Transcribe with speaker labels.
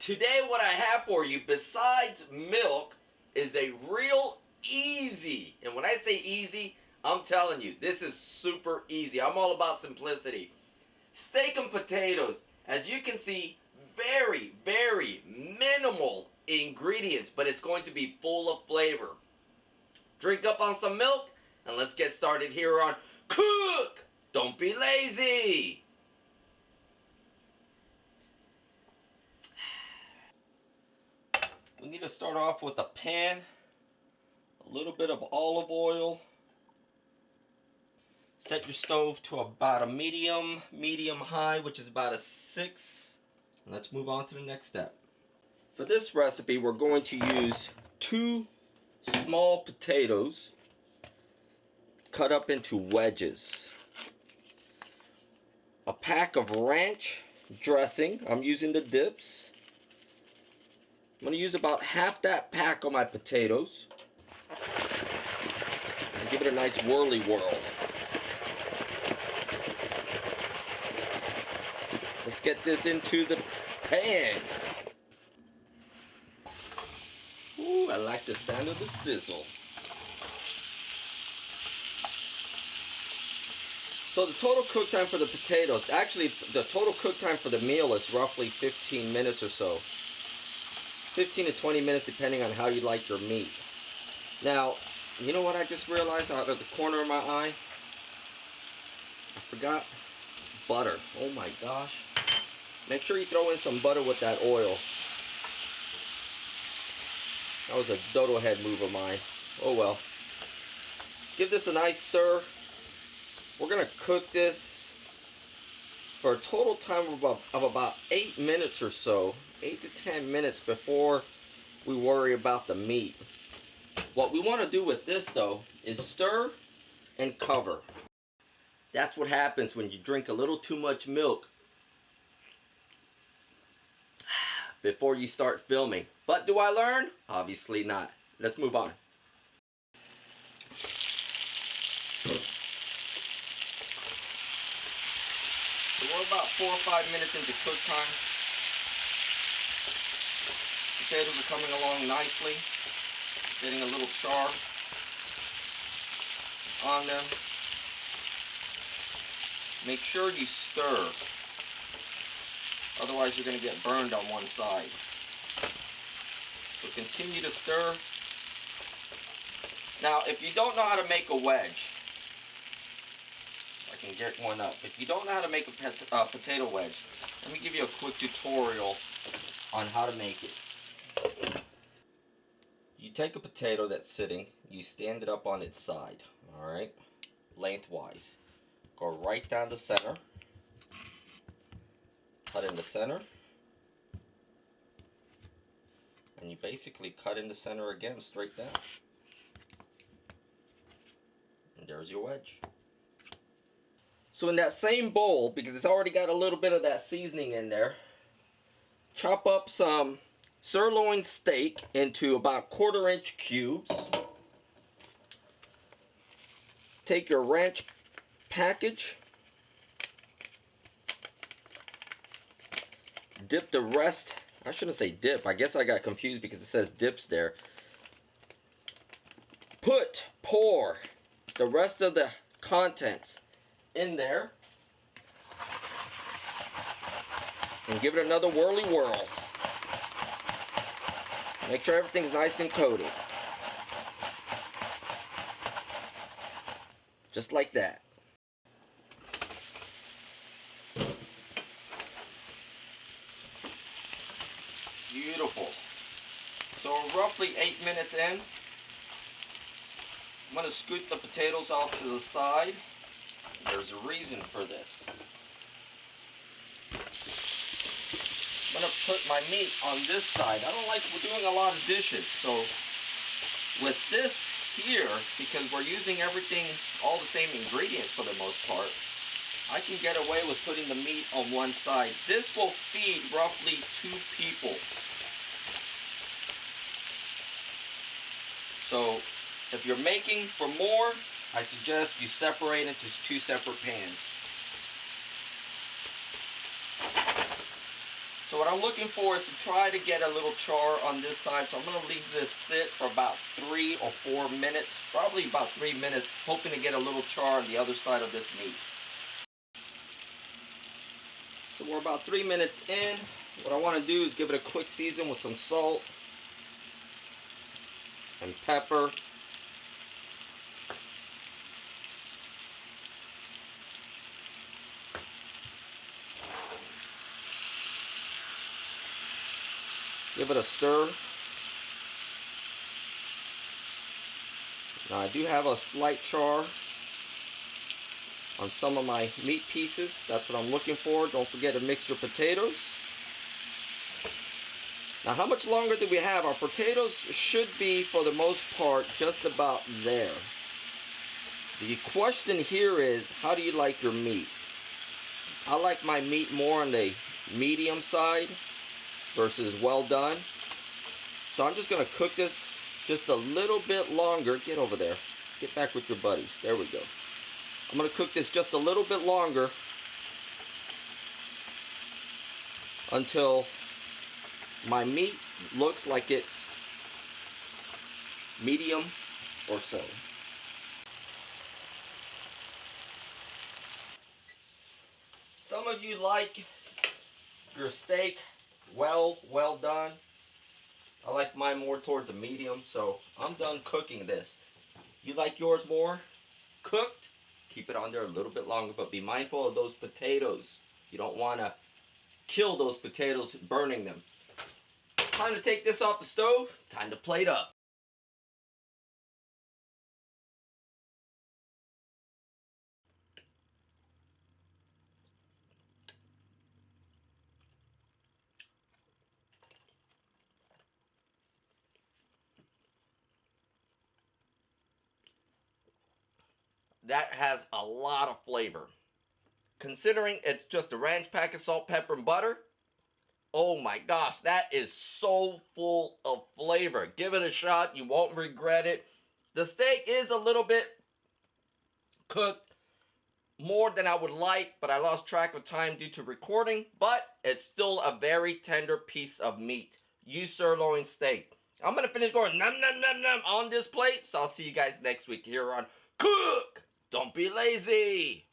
Speaker 1: Today what I have for you, besides milk, is a real easy, and when I say easy, I'm telling you, this is super easy. I'm all about simplicity. Steak and potatoes. As you can see, very, very minimal ingredients, but it's going to be full of flavor. Drink up on some milk, and let's get started here on Cook! Don't be lazy! We need to start off with a pan, a little bit of olive oil. Set your stove to about a medium high, which is about a 6. And let's move on to the next step. For this recipe, we're going to use 2 small potatoes cut up into wedges. A pack of ranch dressing. I'm using the dips. I'm going to use about half that pack on my potatoes. And give it a nice whirly whirl. Let's get this into the pan. Ooh, I like the sound of the sizzle. So the total cook time for the potatoes, actually the total cook time for the meal is roughly 15 minutes or so. 15 to 20 minutes depending on how you like your meat. Now, you know what I just realized out of the corner of my eye? I forgot butter. Oh my gosh. Make sure you throw in some butter with that oil. That was a dodo head move of mine. Oh well. Give this a nice stir. We're going to cook this for a total time of about 8 minutes or so. 8 to 10 minutes before we worry about the meat. What we want to do with this though is stir and cover. That's what happens when you drink a little too much milk before you start filming. But do I learn? Obviously not. Let's move on. So we're about 4 or 5 minutes into cook time. Potatoes are coming along nicely. Getting a little char on them. Make sure you stir. Otherwise you're going to get burned on one side. So continue to stir. Now if you don't know how to make a wedge, I can get one up. If you don't know how to make a potato wedge, let me give you a quick tutorial on how to make it. You take a potato that's sitting, you stand it up on its side, alright, lengthwise. Go right down the center, cut in the center, and you basically cut in the center again, straight down. And there's your wedge. So in that same bowl, because it's already got a little bit of that seasoning in there, chop up some sirloin steak into about 1/4 inch cubes. Take your ranch package, dip the rest, I shouldn't say dip, I guess I got confused because it says dips there. Pour the rest of the contents in there and give it another whirly whirl. Make sure everything's nice and coated. Just like that. Beautiful. So roughly 8 minutes in, I'm going to scoot the potatoes off to the side. There's a reason for this. I'm going to put my meat on this side. I don't like doing a lot of dishes, so with this here, because we're using everything, all the same ingredients for the most part, I can get away with putting the meat on one side. This will feed roughly 2 people. So if you're making for more, I suggest you separate into 2 separate pans. So what I'm looking for is to try to get a little char on this side. So I'm going to leave this sit for about 3 or 4 minutes. Probably about 3 minutes, hoping to get a little char on the other side of this meat. So we're about 3 minutes in. What I want to do is give it a quick season with some salt and pepper. Give it a stir. Now I do have a slight char on some of my meat pieces. That's what I'm looking for. Don't forget to mix your potatoes. Now how much longer do we have? Our potatoes should be, for the most part, just about there. The question here is, how do you like your meat? I like my meat more on the medium side versus well done. So I'm just going to cook this just a little bit longer. Get over there. Get back with your buddies. There we go. I'm going to cook this just a little bit longer until my meat looks like it's medium or so. Some of you like your steak well done. I like mine more towards a medium, so I'm done cooking this. You like yours more cooked? Keep it on there a little bit longer, but be mindful of those potatoes. You don't want to kill those potatoes burning them. Time to take this off the stove. Time to plate up. That has a lot of flavor. Considering it's just a ranch pack of salt, pepper, and butter, oh my gosh, that is so full of flavor. Give it a shot. You won't regret it. The steak is a little bit cooked more than I would like, but I lost track of time due to recording. But it's still a very tender piece of meat. Use sirloin steak. I'm going to finish going nom nom nom nom on this plate. So I'll see you guys next week here on Cook. Don't be lazy.